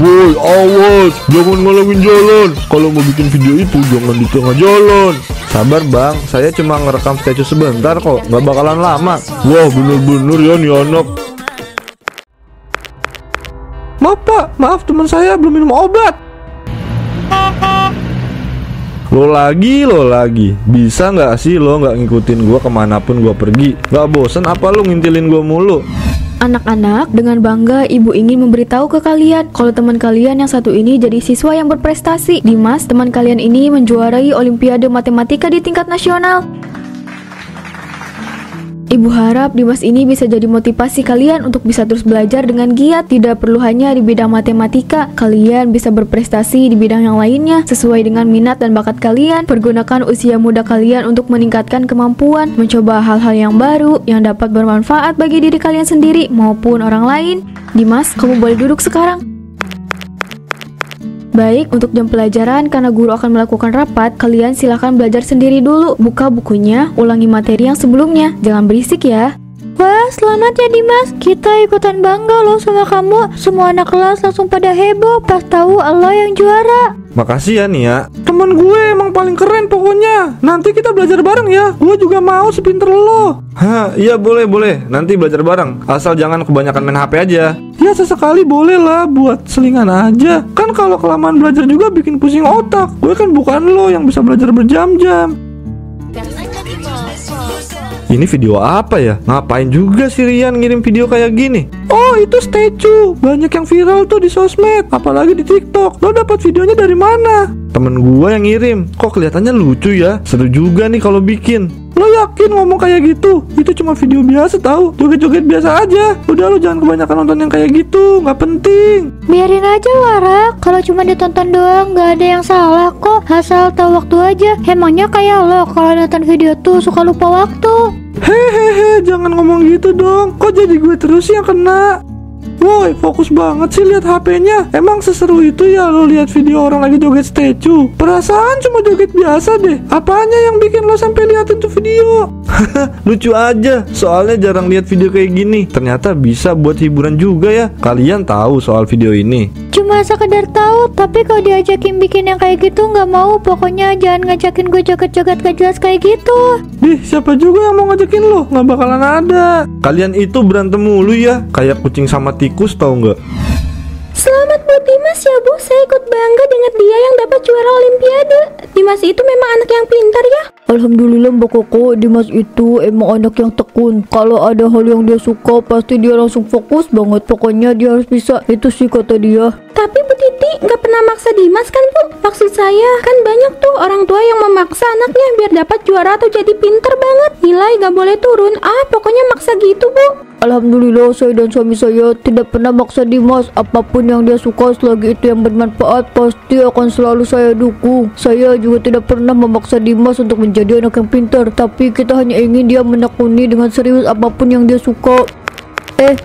Woi, awas, jangan ngalangin jalan. Kalau mau bikin video itu jangan di tengah jalan. Sabar bang, saya cuma ngerekam statue sebentar kok, nggak bakalan lama. Wah, bener-bener ya nih anak. Maaf pak, maaf teman saya belum minum obat. Lo lagi, bisa nggak sih lo nggak ngikutin gua kemanapun gua pergi? Nggak bosen apa lo ngintilin gua mulu? Anak-anak, dengan bangga ibu ingin memberitahu ke kalian kalau teman kalian yang satu ini jadi siswa yang berprestasi. Dimas, teman kalian ini menjuarai Olimpiade Matematika di tingkat nasional. Ibu harap Dimas ini bisa jadi motivasi kalian untuk bisa terus belajar dengan giat. Tidak perlu hanya di bidang matematika, kalian bisa berprestasi di bidang yang lainnya sesuai dengan minat dan bakat kalian. Pergunakan usia muda kalian untuk meningkatkan kemampuan, mencoba hal-hal yang baru yang dapat bermanfaat bagi diri kalian sendiri maupun orang lain. Dimas, kamu boleh duduk sekarang. Baik, untuk jam pelajaran, karena guru akan melakukan rapat, kalian silahkan belajar sendiri dulu. Buka bukunya, ulangi materi yang sebelumnya. Jangan berisik ya. Wah, selamat ya Dimas. Kita ikutan bangga loh sama kamu. Semua anak kelas langsung pada heboh pas tahu Allah yang juara. Makasih ya Nia. Temen gue emang paling keren pokoknya. Nanti kita belajar bareng ya. Gue juga mau sepinter lo. Hah, iya boleh. Nanti belajar bareng. Asal jangan kebanyakan main HP aja. Ya sesekali boleh lah buat selingan aja. Kan kalau kelamaan belajar juga bikin pusing otak. Gue kan bukan lo yang bisa belajar berjam-jam. Ini video apa ya? Ngapain juga si Rian ngirim video kayak gini? Oh, itu statue. Banyak yang viral tuh di sosmed, apalagi di TikTok. Lo dapat videonya dari mana? Temen gua yang ngirim. Kok kelihatannya lucu ya? Seru juga nih kalau bikin. Lo yakin ngomong kayak gitu? Itu cuma video biasa tahu. Joget-joget biasa aja. Udah lo jangan kebanyakan nonton yang kayak gitu. Nggak penting. Biarin aja Warak. Kalau cuma ditonton doang nggak ada yang salah kok. Asal tahu waktu aja. Emangnya kayak lo kalau nonton video tuh suka lupa waktu. Hehehe, jangan ngomong gitu dong. Kok jadi gue terus yang kena? Woi, fokus banget sih lihat HP-nya. Emang seseru itu ya lo lihat video orang lagi joget statue? Perasaan cuma joget biasa deh. Apanya yang bikin lo sampai liatin tuh video? Lucu aja. Soalnya jarang lihat video kayak gini. Ternyata bisa buat hiburan juga ya. Kalian tahu soal video ini? Cuma sekedar tahu, tapi kalau diajakin bikin yang kayak gitu nggak mau. Pokoknya jangan ngajakin gue joget-joget gak jelas kayak gitu. Dih, siapa juga yang mau ngajakin lo? Nggak bakalan ada. Kalian itu berantem mulu ya, kayak kucing sama tikus, tau nggak? Selamat buat Dimas ya Bu, saya ikut bangga dengan dia yang dapat juara Olimpiade. Dimas itu memang anak yang pintar ya. Alhamdulillah Mbak Koko, Dimas itu emang anak yang tekun. Kalau ada hal yang dia suka, pasti dia langsung fokus banget. Pokoknya dia harus bisa, itu sih kata dia. Tapi Bu Titi nggak pernah maksa Dimas kan Bu? Maksud saya kan banyak tuh orang tua yang memaksa anaknya biar dapat juara atau jadi pinter banget. Nilai nggak boleh turun. Pokoknya maksa gitu Bu. Alhamdulillah saya dan suami saya tidak pernah maksa Dimas. Apapun yang dia suka selagi itu yang bermanfaat pasti akan selalu saya dukung. Saya juga tidak pernah memaksa Dimas untuk menjadi anak yang pintar. Tapi kita hanya ingin dia menekuni dengan serius apapun yang dia suka.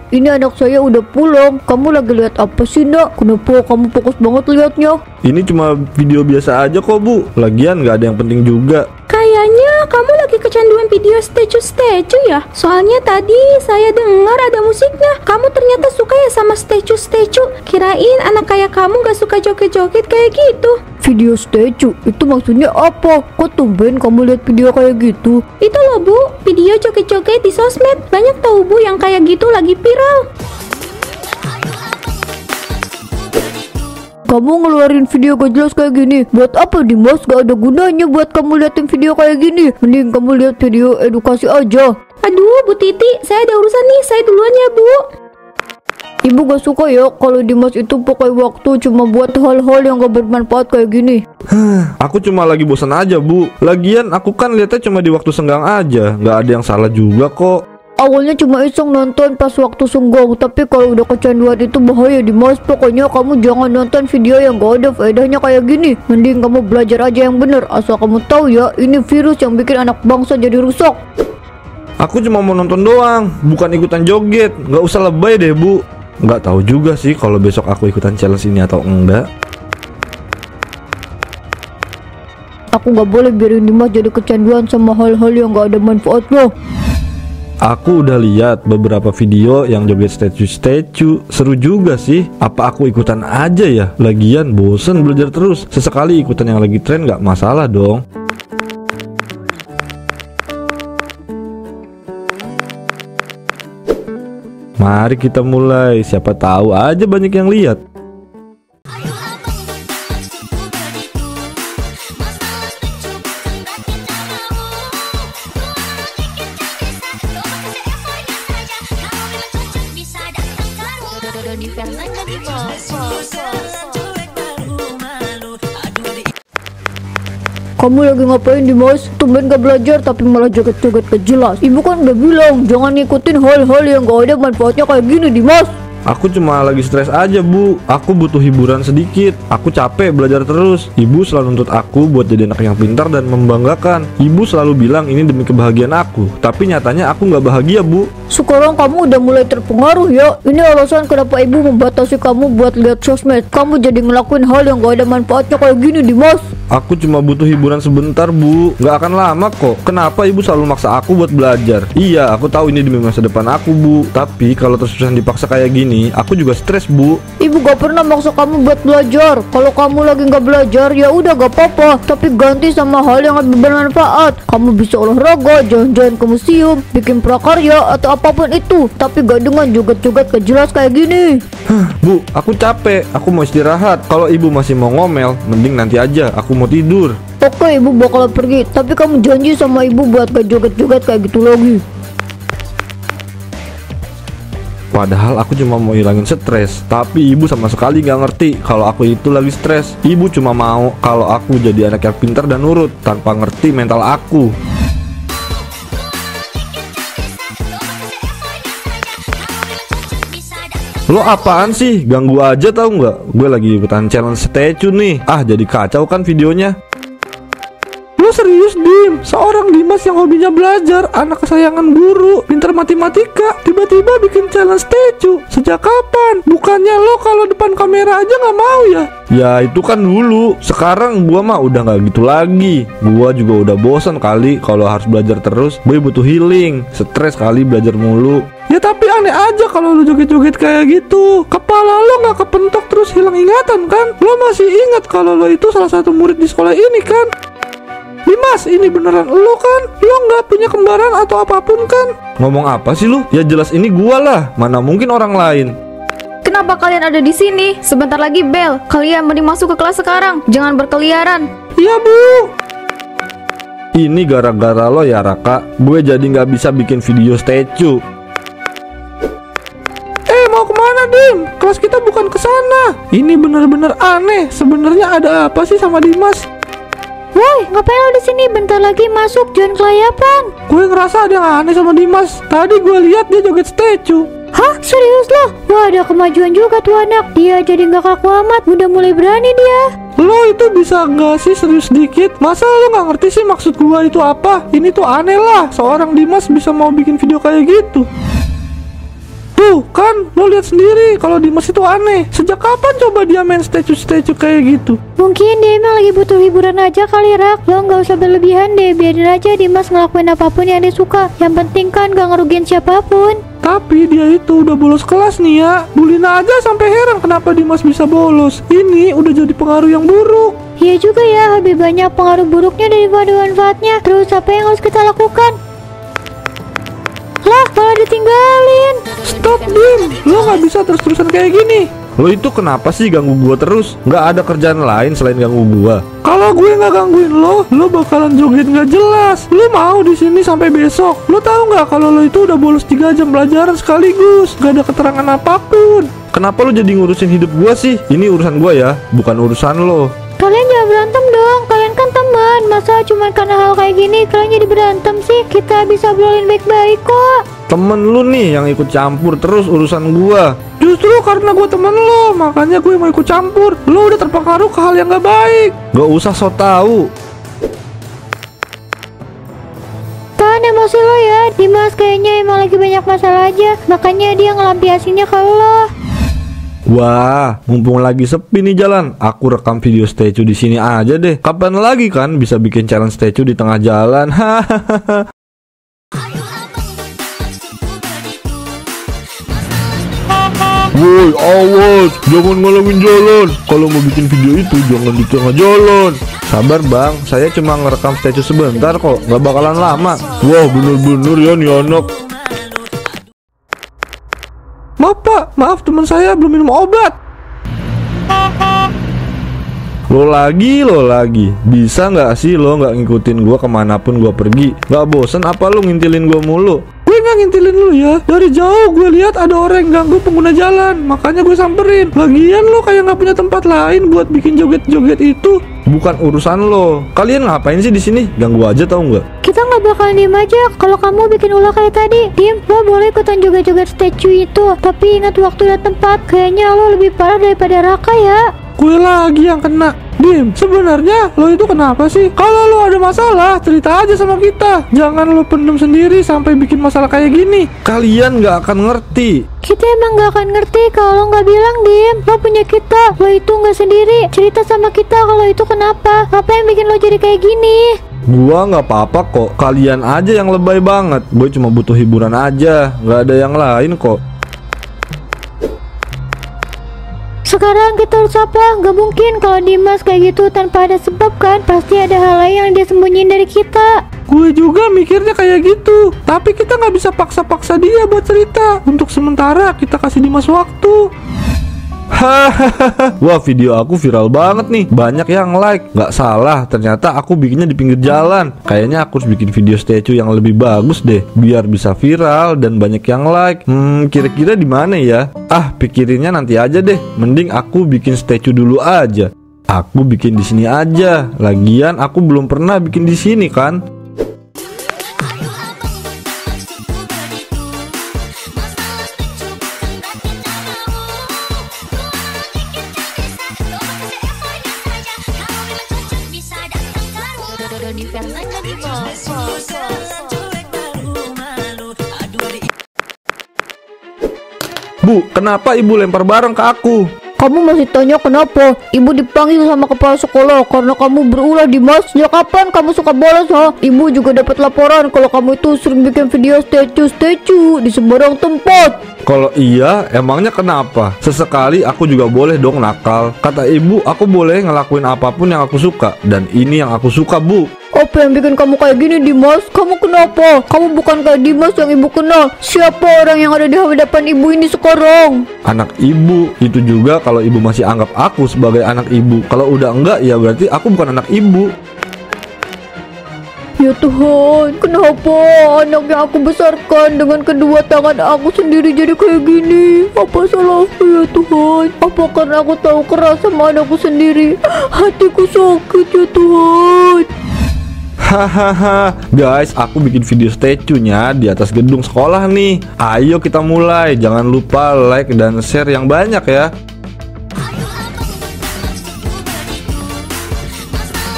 Ini anak saya udah pulang. Kamu lagi lihat apa sih nak? Kenapa kamu fokus banget liatnya? Ini cuma video biasa aja kok Bu. Lagian nggak ada yang penting juga. Kayaknya kamu lagi kecanduan video statue ya. Soalnya tadi saya dengar ada musiknya. Kamu ternyata suka ya sama statue. Kirain anak kayak kamu gak suka joget-joget kayak gitu. Video statue? Itu maksudnya apa? Kok tumben kamu lihat video kayak gitu? Itu loh Bu, video joget-joget di sosmed. Banyak tahu Bu yang kayak gitu lagi viral. Kamu ngeluarin video gak jelas kayak gini buat apa Dimas? Gak ada gunanya buat kamu liatin video kayak gini. Mending kamu lihat video edukasi aja. Aduh Bu Titi, saya ada urusan nih. Saya duluan ya Bu. Ibu gak suka ya kalau Dimas itu pakai waktu cuma buat hal-hal yang gak bermanfaat kayak gini. Aku cuma lagi bosan aja Bu. Lagian aku kan lihatnya cuma di waktu senggang aja. Gak ada yang salah juga kok. Awalnya cuma iseng nonton pas waktu senggang, tapi kalau udah kecanduan itu bahaya Dimas. Pokoknya kamu jangan nonton video yang gak ada faedahnya kayak gini. Mending kamu belajar aja yang bener. Asal kamu tahu ya, ini virus yang bikin anak bangsa jadi rusak. Aku cuma mau nonton doang, bukan ikutan joget. Gak usah lebay deh Bu. Gak tahu juga sih kalau besok aku ikutan challenge ini atau enggak. Aku gak boleh biarin Dimas jadi kecanduan sama hal-hal yang gak ada manfaatnya. Aku udah lihat beberapa video yang joget statue. Seru juga sih. Apa aku ikutan aja ya? Lagian bosen belajar terus. Sesekali ikutan yang lagi tren gak masalah dong. Mari kita mulai. Siapa tahu aja banyak yang lihat. Kamu lagi ngapain Dimas? Tumben gak belajar tapi malah joget-joget gak jelas. Ibu kan udah bilang jangan ngikutin hal-hal yang gak ada manfaatnya kayak gini Dimas. Aku cuma lagi stres aja bu. Aku butuh hiburan sedikit. Aku capek belajar terus. Ibu selalu nuntut aku buat jadi anak yang pintar dan membanggakan. Ibu selalu bilang ini demi kebahagiaan aku. Tapi nyatanya aku nggak bahagia bu. Sekarang kamu udah mulai terpengaruh ya. Ini alasan kenapa ibu membatasi kamu buat lihat sosmed. Kamu jadi ngelakuin hal yang gak ada manfaatnya kayak gini Dimas. Aku cuma butuh hiburan sebentar bu. Nggak akan lama kok. Kenapa ibu selalu maksa aku buat belajar? Iya aku tahu ini demi masa depan aku bu. Tapi kalau terus-terusan dipaksa kayak gini, aku juga stres bu. Ibu gak pernah maksa kamu buat belajar. Kalau kamu lagi gak belajar ya udah gak apa-apa. Tapi ganti sama hal yang lebih bermanfaat. Kamu bisa olahraga, jalan-jalan ke museum, bikin prakarya atau apapun itu. Tapi gak dengan joget-joget gak jelas kayak gini. Bu, aku capek. Aku mau istirahat. Kalau ibu masih mau ngomel, mending nanti aja. Aku mau tidur. Oke, ibu bakalan pergi. Tapi kamu janji sama ibu buat gak joget-joget kayak gitu lagi. Padahal aku cuma mau hilangin stres. Tapi ibu sama sekali gak ngerti kalau aku itu lagi stres. Ibu cuma mau kalau aku jadi anak yang pintar dan nurut, tanpa ngerti mental aku. Lo apaan sih? Ganggu aja tau nggak? Gue lagi ikutan challenge statue nih. Ah jadi kacau kan videonya. Lo serius Dim? Seorang Dimas yang hobinya belajar, anak kesayangan guru, pintar matematika, tiba-tiba bikin challenge statue. Sejak kapan? Bukannya lo kalau depan kamera aja nggak mau ya? Ya itu kan dulu. Sekarang gua mah udah nggak gitu lagi. Gua juga udah bosan kali kalau harus belajar terus. Gue butuh healing. Stres kali belajar mulu. Ya tapi aneh aja kalau lo joget-joget kayak gitu. Kepala lo nggak kepentok terus hilang ingatan kan? Lo masih ingat kalau lo itu salah satu murid di sekolah ini kan? Dimas, ini beneran lo kan? Lo nggak punya kembaran atau apapun kan? Ngomong apa sih lo? Ya jelas ini gua lah. Mana mungkin orang lain. Kenapa kalian ada di sini? Sebentar lagi bel. Kalian mending masuk ke kelas sekarang. Jangan berkeliaran. Iya bu. Ini gara-gara lo ya Raka. Gue jadi nggak bisa bikin video statue. Mau kemana Dim? Kelas kita bukan ke sana. Ini bener-bener aneh. Sebenarnya ada apa sih sama Dimas? Woi, ngapain lo di sini? Bentar lagi masuk, jangan kelayapan. Gue ngerasa ada yang aneh sama Dimas. Tadi gue lihat dia joget statue. Hah? Serius lo? Wah, ada kemajuan juga tuh anak. Dia jadi gak kaku amat, udah mulai berani dia. Lo itu bisa gak sih serius dikit? Masa lo gak ngerti sih maksud gue itu apa? Ini tuh aneh lah. Seorang Dimas bisa mau bikin video kayak gitu. Tuh kan, lo lihat sendiri kalau Dimas itu aneh. Sejak kapan coba dia main statue-statue kayak gitu? Mungkin dia emang lagi butuh hiburan aja kali Rak. Lo gak usah berlebihan deh. Biarin aja Dimas ngelakuin apapun yang dia suka. Yang penting kan gak ngerugiin siapapun. Tapi dia itu udah bolos kelas nih ya. Bulina aja sampai heran kenapa Dimas bisa bolos. Ini udah jadi pengaruh yang buruk. Iya juga ya, lebih banyak pengaruh buruknya daripada manfaatnya. Terus apa yang harus kita lakukan? Lah, malah ditinggalin. Stop Dim, lo gak bisa terus-terusan kayak gini. Lo itu kenapa sih ganggu gua terus? Gak ada kerjaan lain selain ganggu gua. Kalau gue gak gangguin lo bakalan joget gak jelas. Lo mau di sini sampai besok. Lo tahu nggak kalau lo itu udah bolos 3 jam pelajaran sekaligus, gak ada keterangan apapun. Kenapa lo jadi ngurusin hidup gua sih? Ini urusan gua ya, bukan urusan lo. Kalian jangan berantem dong, kalian kan teman. Masa cuma karena hal kayak gini kalian jadi berantem sih? Kita bisa obrolin baik-baik kok. Temen lu nih yang ikut campur terus urusan gua. Justru karena gua temen lo, makanya gue mau ikut campur. Lo udah terpengaruh ke hal yang gak baik. Gak usah so tau. Tahan emosi lo ya, Dimas kayaknya emang lagi banyak masalah aja. Makanya dia ngelampiasinnya ke lo. Wah, mumpung lagi sepi nih jalan, aku rekam video statue di sini aja deh. Kapan lagi kan bisa bikin challenge statue di tengah jalan? Hahaha. Woi, awas, jangan ngalangin jalan. Kalau mau bikin video itu jangan di tengah jalan. Sabar bang, saya cuma ngerekam statue sebentar kok, nggak bakalan lama. Wah, bener-bener ya nih anak. Maaf pak, maaf teman saya belum minum obat. Lo lagi, bisa nggak sih lo nggak ngikutin gua kemanapun gua pergi? Nggak bosen apa lo ngintilin gua mulu? Gue nggak ngintilin lu ya, dari jauh gue lihat ada orang yang ganggu pengguna jalan, makanya gue samperin. Lagian lo kayak nggak punya tempat lain buat bikin joget-joget itu. Bukan urusan lo. Kalian ngapain sih di sini? Ganggu aja tau nggak? Kita nggak bakalan diem aja kalau kamu bikin ulah kayak tadi. Diem, lo boleh ikutan joget-joget statue itu, tapi ingat waktu dan tempat. Kayaknya lo lebih parah daripada Raka ya. Gue lagi yang kena. Dim, sebenarnya lo itu kenapa sih? Kalau lo ada masalah, cerita aja sama kita. Jangan lo pendem sendiri sampai bikin masalah kayak gini. Kalian gak akan ngerti. Kita emang gak akan ngerti kalau lo nggak bilang, Dim. Lo punya kita, lo itu nggak sendiri. Cerita sama kita kalau itu kenapa. Apa yang bikin lo jadi kayak gini? Gua nggak apa-apa kok. Kalian aja yang lebay banget. Gue cuma butuh hiburan aja. Gak ada yang lain kok. Sekarang kita harus apa? Gak mungkin kalau Dimas kayak gitu tanpa ada sebab kan. Pasti ada hal lain yang dia sembunyiin dari kita. Gue juga mikirnya kayak gitu. Tapi kita nggak bisa paksa-paksa dia buat cerita. Untuk sementara kita kasih Dimas waktu. Hahaha. Wah, video aku viral banget nih. Banyak yang like. Gak salah, ternyata aku bikinnya di pinggir jalan. Kayaknya aku harus bikin video statue yang lebih bagus deh, biar bisa viral dan banyak yang like. Kira-kira di mana ya? Ah, pikirinnya nanti aja deh. Mending aku bikin statue dulu aja. Aku bikin di sini aja. Lagian aku belum pernah bikin di sini kan. Bu, kenapa ibu lempar barang ke aku? Kamu masih tanya kenapa? Ibu dipanggil sama kepala sekolah karena kamu berulah, Dimas. Sejak kapan kamu suka bolos, ha? Ibu juga dapat laporan kalau kamu itu sering bikin video statue di sembarang tempat. Kalau iya, emangnya kenapa? Sesekali aku juga boleh dong nakal. Kata ibu, aku boleh ngelakuin apapun yang aku suka. Dan ini yang aku suka, Bu. Apa yang bikin kamu kayak gini, Dimas? Kamu kenapa? Kamu bukan kayak Dimas yang ibu kenal. Siapa orang yang ada di hadapan ibu ini sekarang? Anak ibu. Itu juga kalau ibu masih anggap aku sebagai anak ibu. Kalau udah enggak, ya berarti aku bukan anak ibu. Ya Tuhan, kenapa anak yang aku besarkan dengan kedua tangan aku sendiri jadi kayak gini? Apa salahku ya Tuhan? Apa karena aku tahu keras sama anakku sendiri? Hatiku sakit ya Tuhan. Hahaha, guys, aku bikin video statue-nya di atas gedung sekolah nih. Ayo kita mulai. Jangan lupa like dan share yang banyak ya.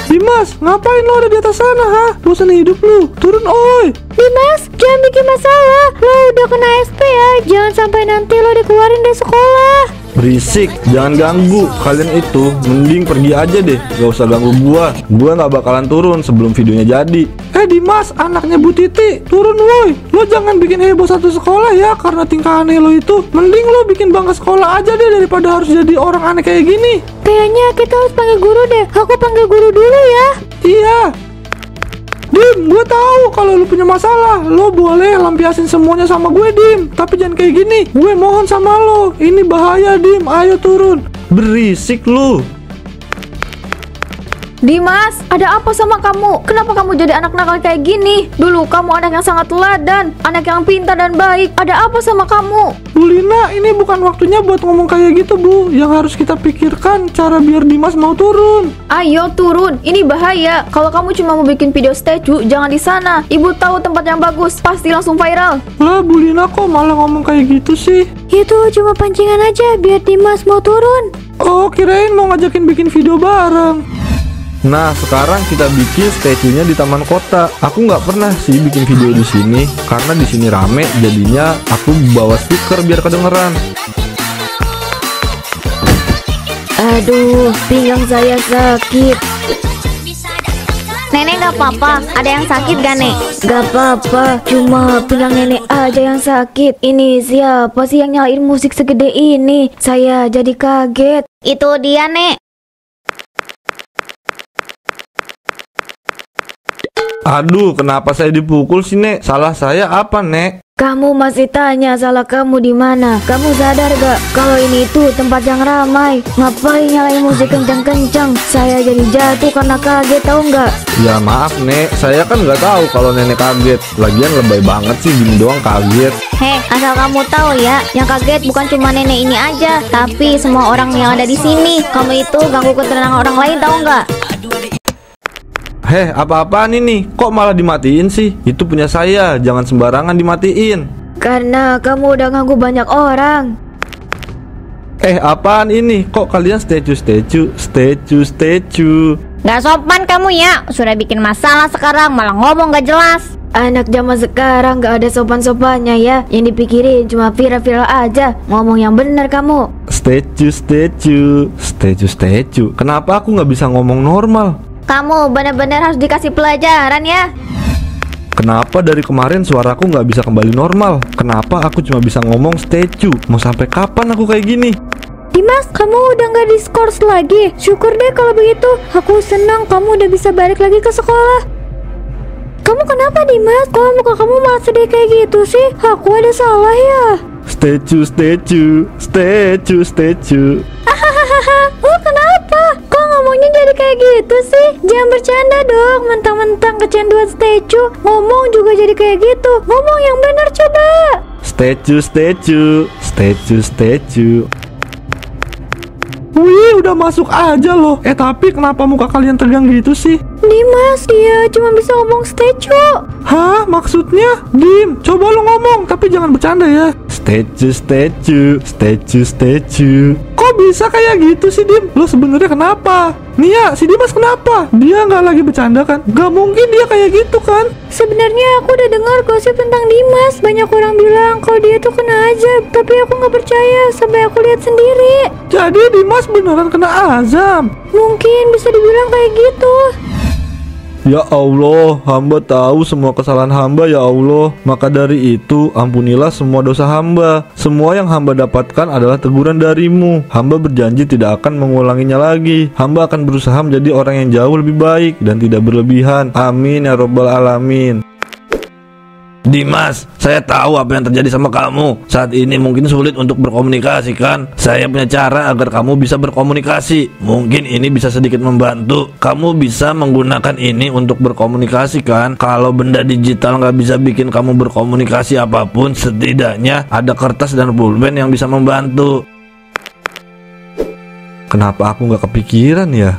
Dimas, ngapain lo ada di atas sana, ha? Bosan hidup lu, turun oi. Dimas, jangan bikin masalah. Lo udah kena SP ya. Jangan sampai nanti lo dikeluarin dari sekolah. Berisik, jangan ganggu. Kalian itu mending pergi aja deh. Gak usah ganggu gua. Gua gak bakalan turun sebelum videonya jadi. Dimas, anaknya Bu Titi, turun woi. Lo jangan bikin heboh satu sekolah ya karena tingkah aneh lo itu. Mending lo bikin bangga sekolah aja deh daripada harus jadi orang aneh kayak gini. Kayaknya kita harus panggil guru deh. Aku panggil guru dulu ya. Iya. Dim, gue tahu kalau lu punya masalah. Lo boleh lampiasin semuanya sama gue, Dim. Tapi jangan kayak gini. Gue mohon sama lo. Ini bahaya, Dim. Ayo turun. Berisik lu. Dimas, ada apa sama kamu? Kenapa kamu jadi anak nakal kayak gini? Dulu kamu anak yang sangat teladan, anak yang pintar dan baik. Ada apa sama kamu? Bu Lina, ini bukan waktunya buat ngomong kayak gitu, Bu. Yang harus kita pikirkan cara biar Dimas mau turun. Ayo turun, ini bahaya. Kalau kamu cuma mau bikin video statue, jangan di sana. Ibu tahu tempat yang bagus, pasti langsung viral. Lah, Bu Lina kok malah ngomong kayak gitu sih? Itu cuma pancingan aja biar Dimas mau turun. Oh, kirain mau ngajakin bikin video bareng. Nah, sekarang kita bikin statue-nya di taman kota. Aku nggak pernah sih bikin video di sini karena di sini rame. Jadinya aku bawa speaker biar kedengeran. Aduh, pinggang saya sakit. Nenek gak apa-apa, ada yang sakit gak, Nek? Gak apa-apa, cuma pinggang nenek aja yang sakit. Ini siapa sih yang nyalain musik segede ini? Saya jadi kaget. Itu dia, Nek. Aduh, kenapa saya dipukul sih, Nek? Salah saya apa, Nek? Kamu masih tanya salah kamu di mana? Kamu sadar gak kalau ini tuh tempat yang ramai? Ngapain nyalain musik kencang-kencang? Saya jadi jatuh karena kaget, tahu nggak? Ya maaf, Nek, saya kan nggak tahu kalau nenek kaget. Lagian lebay banget sih gini doang kaget. Heh, asal kamu tahu ya, yang kaget bukan cuma nenek ini aja, tapi semua orang yang ada di sini. Kamu itu ganggu ketenangan orang lain, tahu nggak? Heh, apa-apaan ini? Kok malah dimatiin sih? Itu punya saya, jangan sembarangan dimatiin. Karena kamu udah ganggu banyak orang. Apaan ini? Kok kalian statue? Gak sopan kamu ya, sudah bikin masalah sekarang malah ngomong gak jelas. Anak zaman sekarang gak ada sopan-sopannya ya. Yang dipikirin cuma viral-viral aja. Ngomong yang bener kamu. Statue. Kenapa aku nggak bisa ngomong normal? Kamu benar-benar harus dikasih pelajaran ya. Kenapa dari kemarin suaraku nggak bisa kembali normal? Kenapa aku cuma bisa ngomong statue? Mau sampai kapan aku kayak gini? Dimas, kamu udah gak diskors lagi. Syukur deh kalau begitu. Aku senang kamu udah bisa balik lagi ke sekolah. Kamu kenapa, Dimas? Kok muka kamu malah sedih kayak gitu sih? Aku ada salah ya? Statue. Hahaha, oh kenapa? Kok ngomongnya jadi kayak gitu sih? Jangan bercanda dong, mentang-mentang kecanduan statue. Ngomong juga jadi kayak gitu. Ngomong yang benar coba. Statue. Wih, udah masuk aja loh. Tapi kenapa muka kalian tegang gitu sih? Dimas, dia cuma bisa ngomong statue. Hah? Maksudnya? Dim, coba lo ngomong, tapi jangan bercanda ya. Statue. Kok bisa kayak gitu sih, Dim? Lo sebenarnya kenapa? Nia, si Dimas kenapa? Dia nggak lagi bercanda kan? Gak mungkin dia kayak gitu kan? Sebenarnya aku udah dengar gosip tentang Dimas. Banyak orang bilang kalau dia tuh kena azab, tapi aku nggak percaya sampai aku lihat sendiri. Jadi Dimas beneran kena azab? Mungkin bisa dibilang kayak gitu. Ya Allah, hamba tahu semua kesalahan hamba ya Allah. Maka dari itu, ampunilah semua dosa hamba. Semua yang hamba dapatkan adalah teguran darimu. Hamba berjanji tidak akan mengulanginya lagi. Hamba akan berusaha menjadi orang yang jauh lebih baik dan tidak berlebihan. Amin ya Rabbal Alamin. Dimas, saya tahu apa yang terjadi sama kamu. Saat ini mungkin sulit untuk berkomunikasi kan? Saya punya cara agar kamu bisa berkomunikasi. Mungkin ini bisa sedikit membantu. Kamu bisa menggunakan ini untuk berkomunikasi kan? Kalau benda digital nggak bisa bikin kamu berkomunikasi apapun, setidaknya ada kertas dan pulpen yang bisa membantu. Kenapa aku nggak kepikiran ya?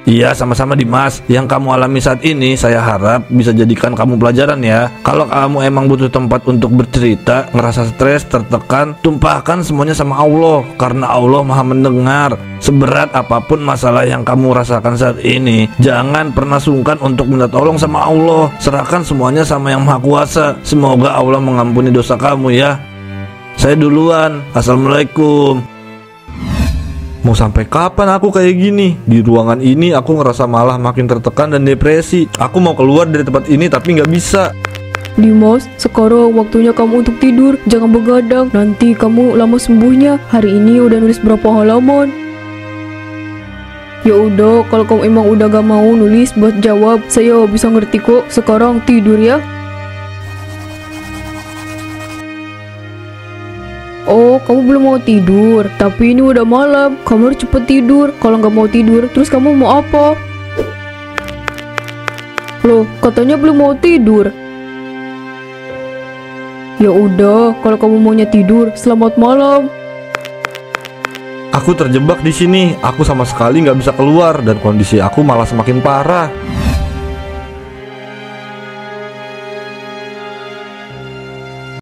Iya, sama-sama Dimas. Yang kamu alami saat ini saya harap bisa jadikan kamu pelajaran ya. Kalau kamu emang butuh tempat untuk bercerita, ngerasa stres, tertekan, tumpahkan semuanya sama Allah. Karena Allah Maha mendengar. Seberat apapun masalah yang kamu rasakan saat ini, jangan pernah sungkan untuk minta tolong sama Allah. Serahkan semuanya sama Yang Maha Kuasa. Semoga Allah mengampuni dosa kamu ya. Saya duluan. Assalamualaikum. Mau sampai kapan aku kayak gini? Di ruangan ini aku ngerasa malah makin tertekan dan depresi. Aku mau keluar dari tempat ini tapi nggak bisa. Dimas, sekarang waktunya kamu untuk tidur. Jangan begadang, nanti kamu lama sembuhnya. Hari ini udah nulis berapa halaman? Ya udah, kalau kamu emang udah gak mau nulis buat jawab, saya bisa ngerti kok. Sekarang tidur ya. Oh, kamu belum mau tidur. Tapi ini udah malam. Kamu harus cepet tidur. Kalau nggak mau tidur, terus kamu mau apa? Loh, katanya belum mau tidur. Ya udah, kalau kamu maunya tidur, selamat malam. Aku terjebak di sini. Aku sama sekali nggak bisa keluar dan kondisi aku malah semakin parah.